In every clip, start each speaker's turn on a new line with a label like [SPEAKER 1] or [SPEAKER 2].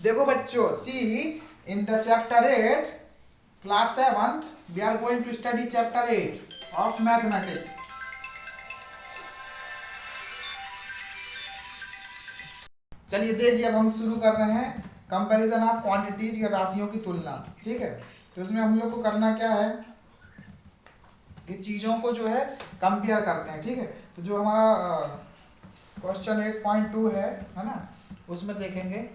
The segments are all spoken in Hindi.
[SPEAKER 1] देखो बच्चों, see in the chapter 8 class 7 we are going to study chapter 8 of mathematics. चलिए देखिए, अब हम शुरू कर रहे हैं कंपैरिजन ऑफ क्वांटिटीज या राशियों की तुलना। ठीक है, तो इसमें हम लोग को करना क्या है कि चीज़ों को जो है कंपेयर करते हैं। ठीक है, तो जो हमारा क्वेश्चन 8.2 है ना, उसमें देखेंगे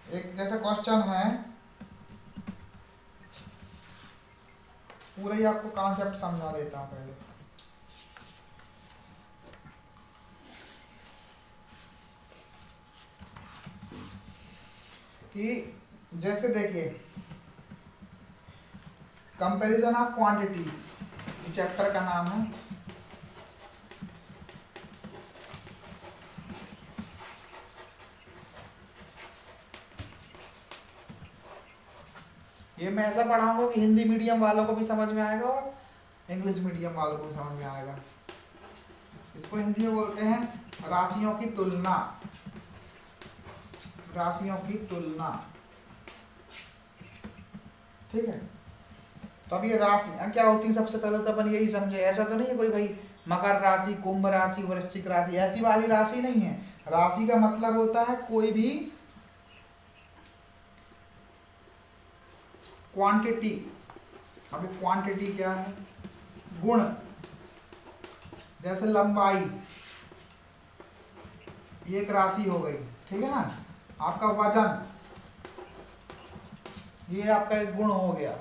[SPEAKER 1] एक जैसा क्वेश्चन है, पूरा ही आपको कॉन्सेप्ट समझा देता हूँ पहले। कि जैसे देखिए कंपैरिजन ऑफ क्वांटिटीज चैप्टर का नाम है। ये मैं ऐसा पढ़ाऊंगा कि हिंदी मीडियम वालों को भी समझ में आएगा और इंग्लिश मीडियम वालों को भी समझ में आएगा। इसको हिंदी में बोलते हैं राशियों की तुलना। राशियों की तुलना, ठीक है। तो अब ये राशि क्या होती है, सबसे पहले तो अपन यही समझे। ऐसा तो नहीं है कोई भाई मकर राशि, कुंभ राशि, वृश्चिक राशि, ऐसी वाली राशि नहीं है। राशि का मतलब होता है कोई भी क्वांटिटी। अभी क्वांटिटी क्या है? गुण। जैसे लंबाई, ये एक राशि हो गई, ठीक है ना। आपका वजन, ये आपका एक गुण हो गया,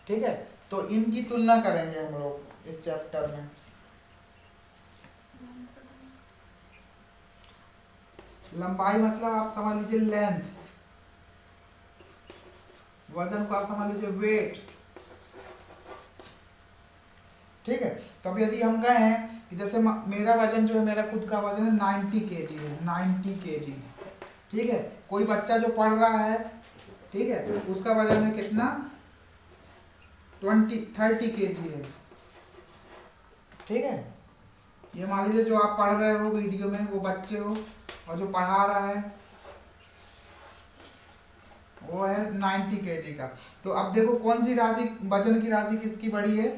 [SPEAKER 1] ठीक है। तो इनकी तुलना करेंगे हम लोग इस चैप्टर में। लंबाई मतलब आप समझ लीजिए लेंथ, वजन को आप समझ लीजिए वेट, ठीक है। तो अब यदि हम कहें हैं कि जैसे मेरा वजन जो है, मेरा खुद का वजन है 90 kg है, 90 kg, ठीक है। कोई बच्चा जो पढ़ रहा है, ठीक है, उसका वजन है कितना, 30 kg है, ठीक है। ये मान लीजिए जो आप पढ़ रहे हो वीडियो में वो बच्चे हो, और जो पढ़ा रहा है वो है 90 kg का। तो अब देखो कौन सी राशि, वजन की राशि किसकी बड़ी है,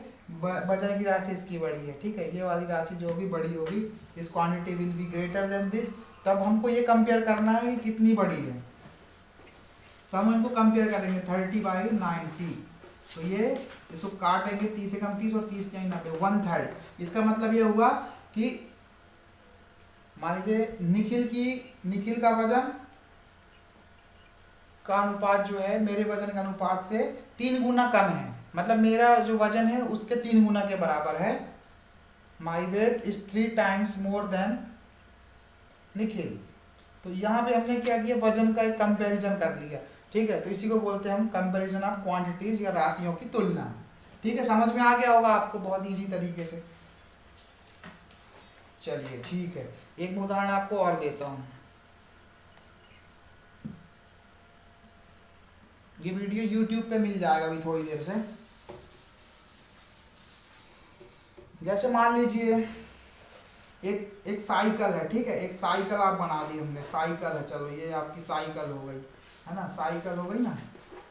[SPEAKER 1] वजन की राशि इसकी बड़ी है, ठीक है। ये वाली राशि जो होगी बड़ी होगी, इस quantity will be greater than this. तब हमको ये कंपेयर करना है कि कितनी बड़ी है, तो हम इनको कंपेयर करेंगे 30/90। तो ये इसको काटेंगे, 30 से कम 30 और 30 या 90, 1/3। इसका मतलब ये हुआ कि मान लीजिए निखिल का वजन का अनुपात जो है मेरे वजन के अनुपात से 3 गुना कम है। मतलब मेरा जो वजन है उसके 3 गुना के बराबर है। My weight is 3 times more than Nikhil. तो यहाँ पे हमने क्या किया, वजन का एक कंपैरिजन कर लिया, ठीक है। तो इसी को बोलते हैं हम कंपैरिजन ऑफ क्वांटिटीज या राशियों की तुलना, ठीक है। समझ में आ गया होगा आपको बहुत इजी तरीके से। चलिए ठीक है, एक उदाहरण आपको और देता हूँ। ये वीडियो YouTube पे मिल जाएगा अभी थोड़ी देर से। जैसे मान लीजिए एक साइकिल है, ठीक है। एक साइकिल आप बना दी हमने, साइकिल है, चलो ये आपकी साइकिल हो गई, है ना, साइकिल हो गई ना।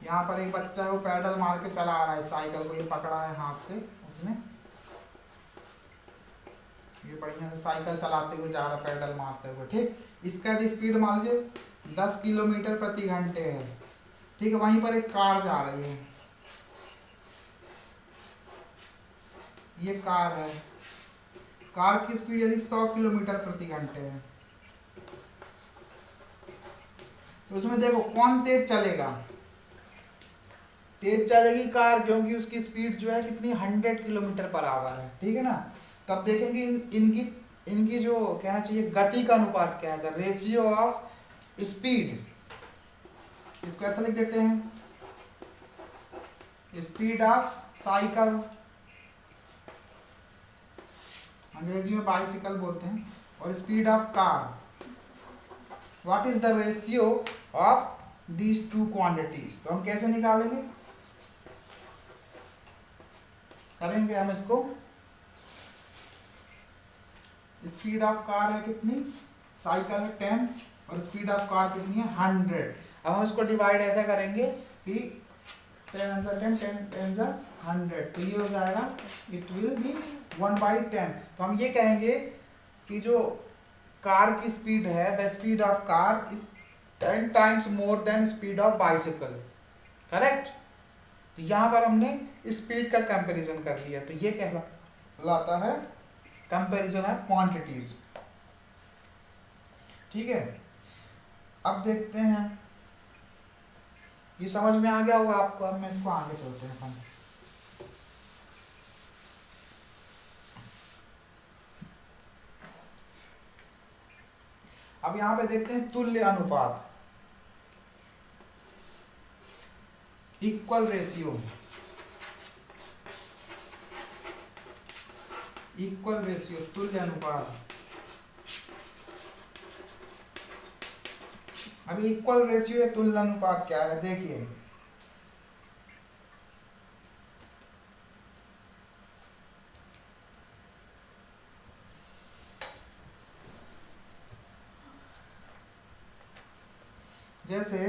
[SPEAKER 1] यहाँ पर एक बच्चा है वो पैडल मार के चला आ रहा है साइकिल को, ये पकड़ा है हाथ से उसने, ये बढ़िया से साइकिल चलाते हुए जा रहा है पैडल मारते हुए, ठीक। इसका यदि स्पीड मान लीजिए 10 किलोमीटर प्रति घंटे है, ठीक है। वहीं पर एक कार जा रही है, ये कार है, कार की स्पीड यदि 100 किलोमीटर प्रति घंटे है, तो उसमें देखो कौन तेज चलेगा। तेज चलेगी कार, क्योंकि उसकी स्पीड जो है कितनी, 100 किलोमीटर पर आवर है, ठीक है ना। तब देखेंगे इनकी इनकी जो कहना चाहिए गति का अनुपात क्या है, द रेशियो ऑफ स्पीड। इसको ऐसा लिख देते हैं, स्पीड ऑफ साइकिल, अंग्रेजी में बाइसिकल बोलते हैं, और speed of car. What is the ratio of these two quantities. तो हम कैसे निकालेंगे, करेंगे हम इसको, स्पीड ऑफ कार है कितनी, साइकिल है 10, और स्पीड ऑफ कार कितनी है 100। अब हम इसको डिवाइड ऐसा करेंगे कि 10 10 10 100, तो ये हो जाएगा इट विल बी 1/10। तो हम ये कहेंगे कि जो कार की स्पीड है, the speed of car is 10 times more than speed of bicycle, correct. तो यहाँ पर हमने स्पीड का कंपैरिजन कर लिया, तो ये कहलाता है कंपैरिजन ऑफ क्वांटिटीज, ठीक है। अब देखते हैं, ये समझ में आ गया होगा आपको। अब मैं इसको आगे चलते हैं हम। अब यहां पे देखते हैं तुल्य अनुपात, इक्वल रेशियो, इक्वल रेशियो, तुल्य अनुपात। अभी इक्वल रेशियो या तुल्य अनुपात क्या है, देखिए जैसे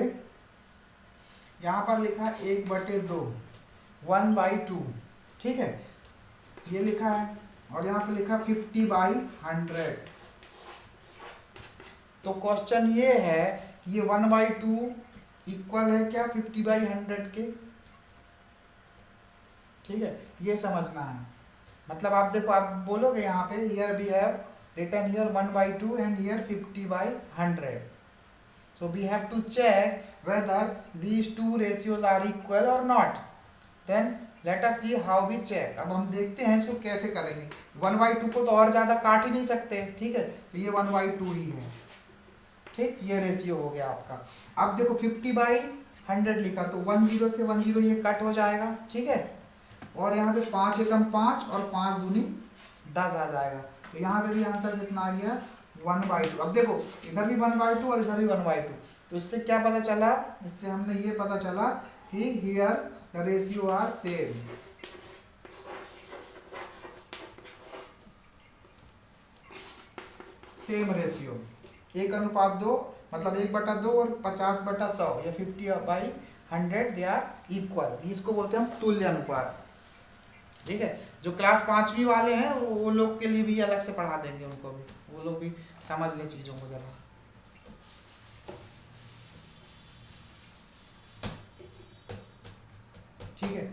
[SPEAKER 1] यहां पर लिखा है 1/2, 1/2, ठीक है, ये लिखा है। और यहाँ पे लिखा 50/100। तो क्वेश्चन ये है कि ये 1/2 इक्वल है क्या 50/100 के, ठीक है, ये समझना है। मतलब आप देखो, आप बोलोगे यहाँ पे here we have written here 1/2 and here 50/100, so we have to check whether these two ratios are equal or not, then let us see how we check। अब हम देखते हैं इसको कैसे करेंगे। 1/2 को तो और ज्यादा काट ही नहीं सकते, ठीक है, तो ये 1/2 ही है, ठीक, ये रेशियो हो गया आपका। अब देखो 50/100 लिखा, तो 10 से 10 ये कट हो जाएगा, ठीक है, और यहाँ पे 5 एकम 5 और 5 दूनी 10 आ जाएगा। तो यहाँ पे भी आंसर कितना आ गया 1/2। अब देखो इधर भी 1/2 और इधर भी 1/2, तो इससे क्या पता चला, इससे हमने ये पता चला कि here the ratio are same, same ratio, 1:2, मतलब 1/2 और 50/100 या 50/100 दे आर इक्वल, इसको बोलते हैं हम तुल्य अनुपात, ठीक है। जो क्लास 5वीं वाले हैं वो लोग के लिए भी अलग से पढ़ा देंगे, उनको भी, वो लोग भी समझ ले चीजों को जरा, ठीक है।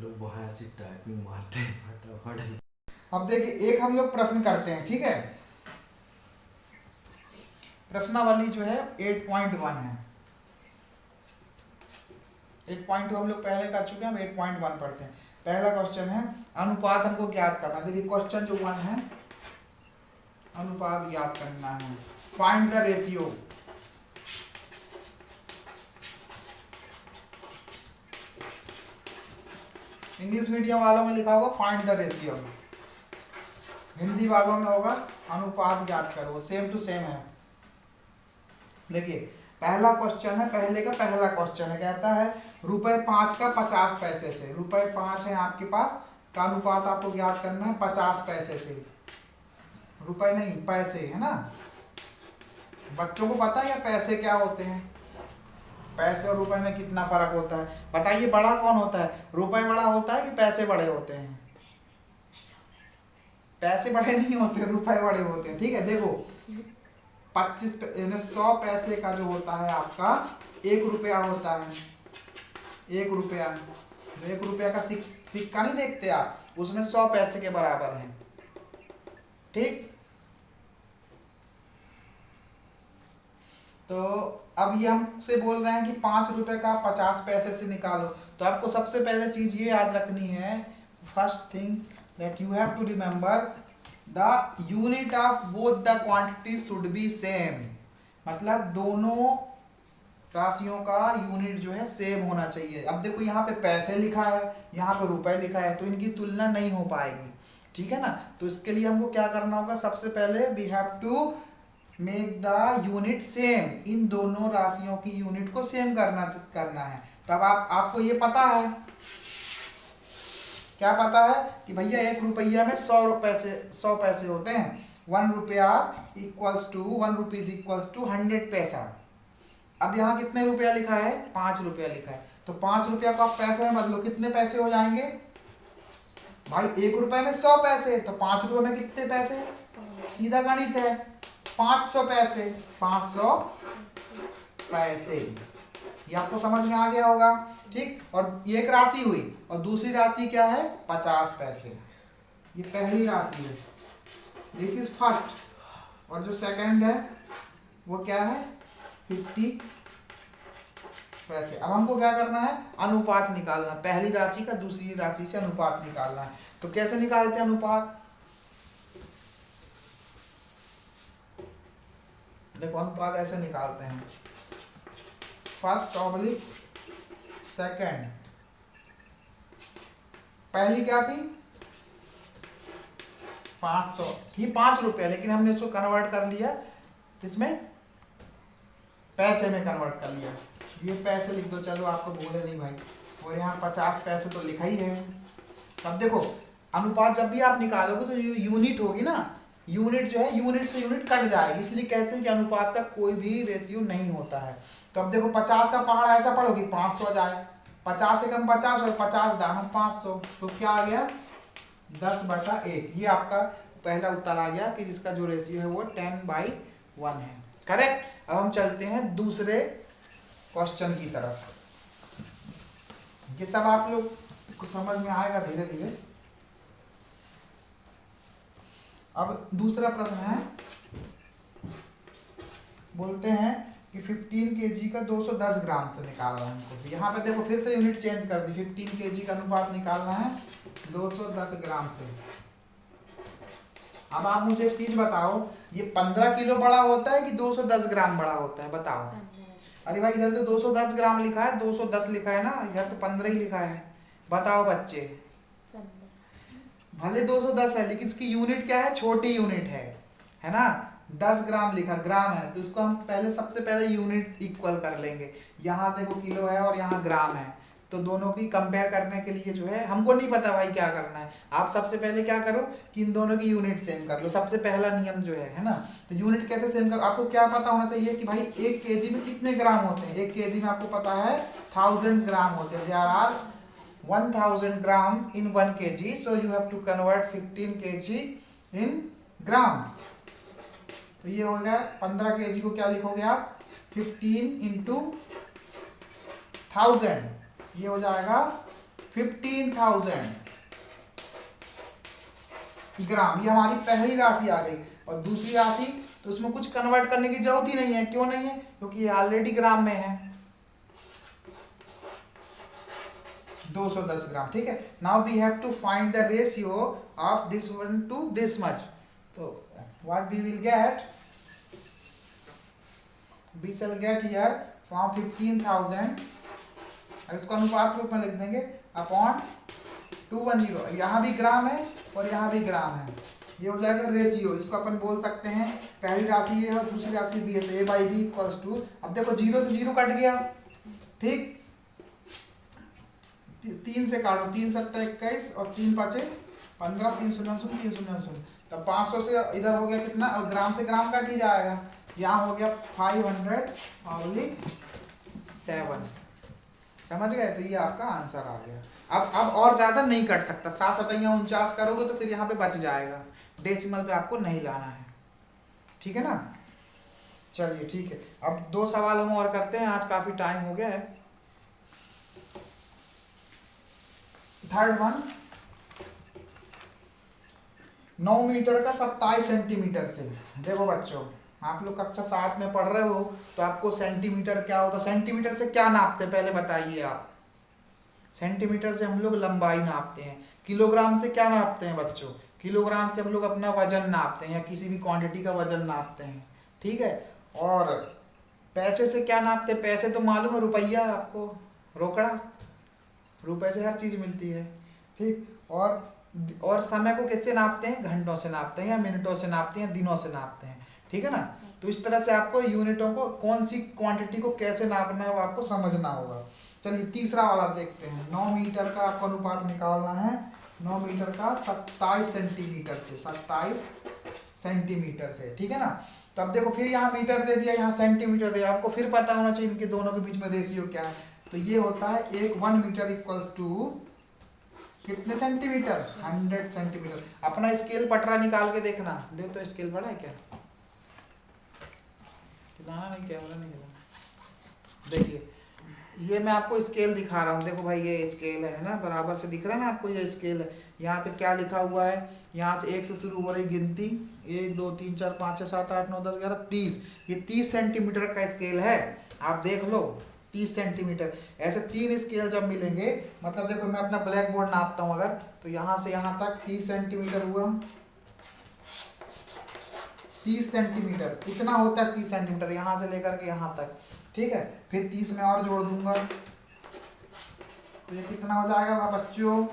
[SPEAKER 2] लोग बाहर से टाइपिंग मारते हैं फटाफट।
[SPEAKER 1] अब देखिए एक हम लोग प्रश्न करते हैं, ठीक है, प्रश्नावली जो है 8.1 है, 8.2 हम लोग पहले कर चुके हैं, हम 8.1 पढ़ते हैं। पहला क्वेश्चन है अनुपात हमको ज्ञात करना। देखिए क्वेश्चन जो 1 है, अनुपात ज्ञात करना है, find the ratio. English medium वालों में लिखा होगा फाइंड द रेशियो, हिंदी वालों में होगा अनुपात ज्ञात करो, सेम टू सेम है। देखिए पहला क्वेश्चन है, पहले का पहला क्वेश्चन है, कहता है ₹5 का 50 पैसे से, ₹5 है आपके पास, का अनुपात आपको ज्ञात करना है 50 पैसे से, रुपए नहीं पैसे, है ना। बच्चों को पता है या पैसे क्या होते हैं, पैसे और रुपए में कितना फर्क होता है, बताइए बड़ा कौन होता है, रुपए बड़ा होता है कि पैसे बड़े होते हैं। पैसे बड़े नहीं होते, रुपए बड़े होते हैं, ठीक है। देखो 100 पैसे का जो होता है आपका 1 रुपया होता है, 1 रुपया, 1 रुपया का सिक्का नहीं देखते आप, उसमें 100 पैसे के बराबर है, ठीक। तो अब ये हमसे बोल रहे हैं कि 5 रुपए का 50 पैसे से निकालो, तो आपको सबसे पहले चीज ये याद रखनी है, first thing that you have to remember the unit of both the quantity should be same, मतलब दोनों राशियों का यूनिट जो है सेम होना चाहिए। अब देखो यहाँ पे पैसे लिखा है, यहाँ पे रुपए लिखा है, तो इनकी तुलना नहीं हो पाएगी, ठीक है ना। तो इसके लिए हमको क्या करना होगा, सबसे पहले we have to make the unit same, इन दोनों राशियों की यूनिट को सेम करना है। तब आपको ये पता है, क्या पता है कि भैया 1 रुपया में 100 पैसे होते हैं, 1 रुपया equals to 1 rupees equals to 100 पैसा। अब यहाँ कितने रुपया लिखा है? 5 रुपया लिखा है। तो 5 रुपया को आप पैसे में बदलो, कितने पैसे हो जाएंगे भाई? 1 रुपए में 100 पैसे, तो 5 रुपए में कितने पैसे? सीधा गणित है, 500 पैसे। 500 पैसे, ये आपको समझ में आ गया होगा, ठीक। और ये एक राशि हुई, और दूसरी राशि क्या है? 50 पैसे। ये पहली राशि है, दिस इज फर्स्ट। और जो सेकंड है वो क्या है? 50 पैसे। अब हमको क्या करना है? अनुपात निकालना, पहली राशि का दूसरी राशि से अनुपात निकालना है। तो कैसे निकालते हैं अनुपात? देखो अनुपात ऐसे निकालते हैं, फर्स्ट ऑब्लिक सेकंड। पहली क्या थी? 500 थी, 5 रुपया, लेकिन हमने इसको कन्वर्ट कर लिया इसमें, पैसे में कन्वर्ट कर लिया। ये पैसे लिख दो, चलो आपको भूले नहीं भाई। और यहाँ 50 पैसे तो लिखा ही है। अब देखो अनुपात जब भी आप निकालोगे तो यूनिट होगी ना, यूनिट जो है यूनिट से यूनिट कट जाएगी, इसलिए कहते हैं कि अनुपात का कोई भी रेशियो नहीं होता है। तो अब देखो 50 का पहाड़ा ऐसा पढ़ोगी 500 जाए, 50 से कम 50 और 50 दाम 500, तो क्या आ गया? 10/1। ये आपका पहला उत्तर आ गया कि जिसका जो रेशियो है वो 10/1 है, करेक्ट। अब हम चलते हैं दूसरे क्वेश्चन की तरफ। ये सब आप लोग को समझ में आएगा धीरे धीरे। अब दूसरा प्रश्न है, बोलते हैं कि 15 kg का 210 ग्राम से निकालना है हमको। यहाँ पे देखो फिर से यूनिट चेंज कर दी, 15 kg का अनुपात निकालना है 210 ग्राम से। अब आप मुझे एक चीज बताओ, ये 15 किलो बड़ा होता है कि 210 ग्राम बड़ा होता है? बताओ। अरे भाई इधर तो 210 ग्राम लिखा है, 210 लिखा है ना, इधर तो 15 ही लिखा है। बताओ बच्चे, भले 210 है लेकिन इसकी यूनिट क्या है? छोटी यूनिट है ना। 10 ग्राम लिखा, ग्राम है, तो इसको हम पहले सबसे पहले यूनिट इक्वल कर लेंगे। यहाँ देखो किलो है और यहाँ ग्राम है, तो दोनों की कंपेयर करने के लिए जो है, हमको नहीं पता भाई क्या करना है। आप सबसे पहले क्या करो कि इन दोनों की यूनिट सेम कर लो, सबसे पहला नियम जो है ना। तो यूनिट कैसे सेम कर, आपको क्या पता होना चाहिए कि भाई 1 kg में कितने ग्राम होते हैं? 1 kg में आपको पता है 1000 ग्राम होते हैं। There are 1000 grams in 1 kg, so you have to convert 15 kg in grams। तो ये हो गया 15 kg को क्या लिखोगे आप? 15 into 1000, ये हो जाएगा 15,000 ग्राम। ये हमारी पहली राशि आ गई। और दूसरी राशि तो उसमें कुछ कन्वर्ट करने की जरूरत ही नहीं है। क्यों नहीं है? क्योंकि ये ऑलरेडी ग्राम में है, 210 ग्राम, ठीक है। Now we have to find the ratio of this one to this much. तो what we will get, we shall get here from 15,000, इसको अनुपात रूप में लिख देंगे अपॉन 210। यहाँ भी ग्राम है और यहाँ भी ग्राम है, ये हो जाएगा रेशियो। इसको अपन बोल सकते हैं, पहली राशि ये है और दूसरी राशि बी है, तो A/B इक्वल्स टू, अब देखो 0 से 0 कट गया, ठीक। 3 से काटो, 3 7 21 और 3 5 15, 3 0 0 3 0 0, तब 500 से इधर हो गया कितना, और ग्राम से ग्राम कट ही जाएगा। यहाँ हो गया 500/7, समझ गए? तो ये आपका आंसर आ गया। अब और ज्यादा नहीं कट सकता, 7 7 49 करोगे तो फिर यहाँ पे बच जाएगा, डेसिमल पे आपको नहीं लाना है, ठीक है ना। चलिए ठीक है, अब 2 सवाल हम और करते हैं, आज काफी टाइम हो गया है। थर्ड वन, 9 मीटर का 27 सेंटीमीटर से। देखो बच्चों, आप लोग कक्षा 7 में पढ़ रहे हो तो आपको सेंटीमीटर क्या होता है, सेंटीमीटर से क्या नापते हैं पहले बताइए आप। सेंटीमीटर से हम लोग लंबाई नापते हैं। किलोग्राम से क्या नापते हैं बच्चों? किलोग्राम से हम लोग अपना वजन नापते हैं या किसी भी क्वांटिटी का वजन नापते हैं, ठीक है। और पैसे से क्या नापते हैं? पैसे तो मालूम है, रुपया आपको, रोकड़ा, रुपए से हर चीज मिलती है, ठीक। और समय को किससे नापते हैं? घंटों से नापते हैं या मिनटों से नापते हैं, दिनों से नापते हैं, ठीक है ना। तो इस तरह से आपको यूनिटों को, कौन सी क्वांटिटी को कैसे नापना है वो आपको समझना होगा। चलिए तीसरा वाला देखते हैं। 9 मीटर का आपको अनुपात निकालना है, 9 मीटर का 27 सेंटीमीटर से, 27 सेंटीमीटर से, ठीक है ना। तो अब देखो फिर यहाँ मीटर दे दिया, यहाँ सेंटीमीटर दिया, आपको फिर पता होना चाहिए इनके दोनों के बीच में रेशियो क्या है। तो ये होता है एक 1 मीटर इक्वल्स टू कितने सेंटीमीटर, 100 सेंटीमीटर। अपना स्केल पटरा निकाल के देखना, देख तो स्केल बड़ा है क्या, नहीं कैमरा नहीं हिला। देखिए ये मैं आपको स्केल दिखा रहा हूँ, देखो भाई ये स्केल है ना, बराबर से दिख रहा है ना आपको, ये स्केल है। यहाँ पे क्या लिखा हुआ है, यहाँ से 1 से शुरू हो रही गिनती, 1 2 3 4 5 6 7 8 9 10 11 30, ये 30 सेंटीमीटर का स्केल है, आप देख लो 30 सेंटीमीटर। ऐसे 3 स्केल जब मिलेंगे, मतलब देखो मैं अपना ब्लैक बोर्ड नापता हूँ अगर, तो यहाँ से यहाँ तक 30 सेंटीमीटर हुआ, 30 सेंटीमीटर इतना होता है, 30 सेंटीमीटर यहाँ से लेकर के यहाँ तक, ठीक है। फिर 30 में और जोड़ दूंगा, तो ये कितना हो जाएगा बच्चों,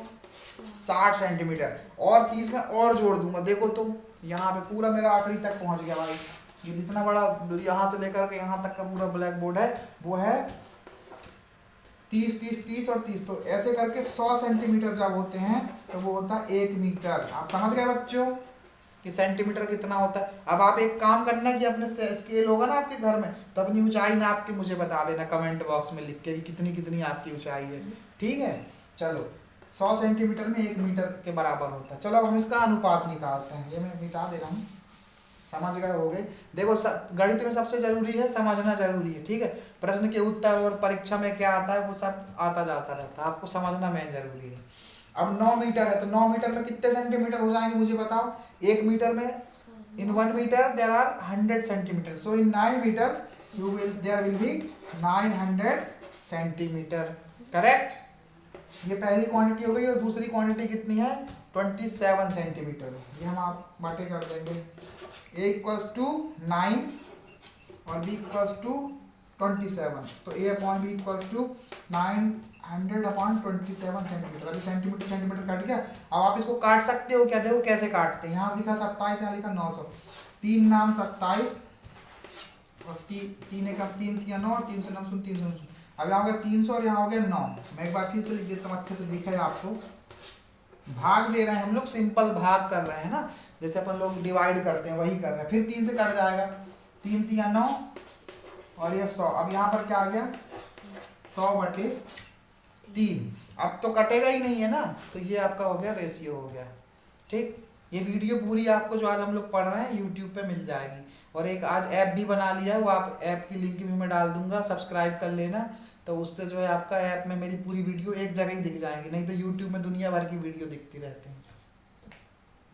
[SPEAKER 1] 60 सेंटीमीटर, और 30 में और जोड़ दूंगा, देखो तो यहाँ पे पूरा मेरा आखिरी तक पहुँच गया भाई। ये जितना बड़ा यहाँ से लेकर के यहाँ तक का पूरा ब्लैक बोर्ड है वो है 30 30 30 और 30, तो ऐसे करके 100 सेंटीमीटर जब होते हैं तो वो होता है 1 मीटर। आप समझ गए बच्चों कि सेंटीमीटर कितना होता है। अब आप एक काम करना कि अपने स्केल होगा ना आपके घर में, तो अपनी ऊंचाई नाप के मुझे बता देना कमेंट बॉक्स में लिख के कि कितनी कितनी आपकी ऊंचाई है, ठीक है। चलो 100 सेंटीमीटर में 1 मीटर के बराबर होता है। चलो अब हम इसका अनुपात निकालते हैं, ये मैं मिटा दे रहा हूँ, समझ गए हो गए। देखो गणित में सबसे जरूरी है समझना जरूरी है, ठीक है। प्रश्न के उत्तर और परीक्षा में क्या आता है वो सब आता जाता रहता है, आपको समझना मेन जरूरी है। अब 9 मीटर है, तो 9 मीटर में कितने सेंटीमीटर हो जाएंगे मुझे बताओ। 1 मीटर में in 1 metre there are 100 centimetre, so in 9 metres there will be 900 centimetre, correct. ये पहली क्वांटिटी हो गई, और दूसरी क्वांटिटी कितनी है 27 सेंटीमीटर। ये हम आप बातें कर देंगे, a इक्वल्स टू 9 और b इक्वल्स टू 27, तो a upon b equals to 900 upon 27 centimetre. अभी सेंटीमीटर सेंटीमीटर कट गया। अब आप इसको काट सकते हो क्या, देखो कैसे काटते हैं। यहाँ लिखा 27, यहाँ लिखा 900, 3 नाम 27 और 3 एक 3 3 9, 300 9 300। अब यहाँ हो गया 300 और यहाँ हो गया 9। मैं एक बार फिर से लिख देता हूँ, अच्छे से दिखे आपको। भाग दे रहे हैं हम लोग, सिंपल भाग कर रहे हैं ना, जैसे अपन लोग डिवाइड करते हैं वही कर रहे हैं। फिर 3 से कट जाएगा, 3 3 9 और ये 100। अब यहाँ पर क्या आ गया 100/3। अब तो कटेगा ही नहीं है ना, तो ये आपका हो गया रेशियो हो गया, ठीक। ये वीडियो पूरी आपको जो आज हम लोग पढ़ रहे हैं यूट्यूब पे मिल जाएगी, और एक आज ऐप भी बना लिया है, वो आप ऐप की लिंक भी मैं डाल दूंगा, सब्सक्राइब कर लेना। तो उससे जो है आपका ऐप में मेरी पूरी वीडियो एक जगह ही दिख जाएंगी, नहीं तो यूट्यूब में दुनिया भर की वीडियो दिखती रहती है।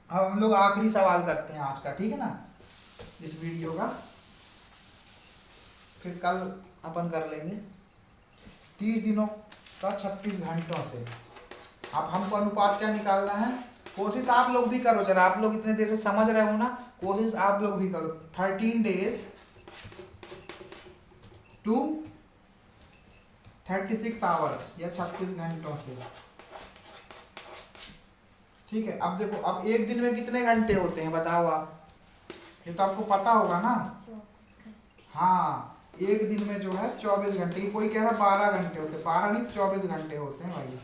[SPEAKER 1] अब हम लोग आखिरी सवाल करते हैं आज का, ठीक है ना, इस वीडियो का, फिर कल अपन कर लेंगे। 30 दिनों का 36 घंटों से। अब हमको अनुपात क्या निकालना है, कोशिश आप लोग भी करो, चलो आप लोग इतने देर से समझ रहे हो ना, कोशिश आप लोग भी करो। 13 डेज टू 36 आवर्स या 36 घंटों से, ठीक है। अब देखो, अब एक दिन में कितने घंटे होते हैं बताओ आप, ये तो आपको पता होगा ना। हाँ, एक दिन में जो है 24 घंटे, कोई कह रहा 12 घंटे होते, 12 नहीं 24 घंटे होते हैं भाई,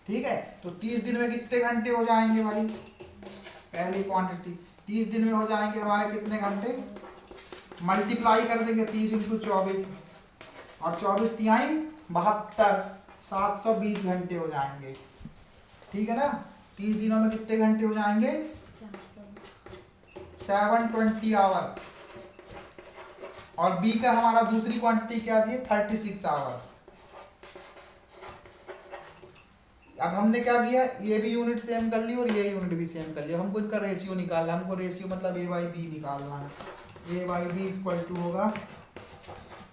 [SPEAKER 1] ठीक है। तो 30 दिन में कितने घंटे हो जाएंगे भाई, पहली क्वांटिटी 30 दिन में हो जाएंगे हमारे कितने घंटे, मल्टीप्लाई कर देंगे 30 × 24 और 24 तिहाई 72, 720 घंटे हो जाएंगे, ठीक है ना। 30 दिनों में कितने घंटे हो जाएंगे 720 आवर्स। और बी का हमारा दूसरी क्वांटिटी क्या दी, 36 आवर्स। अब हमने क्या किया, ये भी यूनिट सेम कर ली और ये यूनिट भी सेम कर लिया। हमको इनका रेशियो निकालना है, हमको रेशियो मतलब a/b निकालना है। a/b इक्वल टू होगा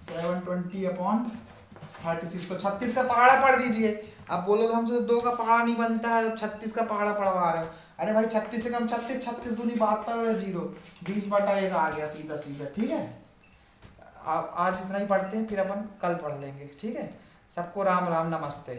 [SPEAKER 1] 720/36, तो 36 का पहाड़ा पढ़ दीजिए। अब बोलोगे हमसे 2 का पहाड़ा नहीं बनता है, 36 का पहाड़ा पढ़वा रहे हो। अरे भाई 36 से कम 36, 36 दूनी 72 और 0, 20/1 आ गया सीधा सीधा, ठीक है। आप आज इतना ही पढ़ते हैं, फिर अपन कल पढ़ लेंगे, ठीक है। सबको राम राम, नमस्ते।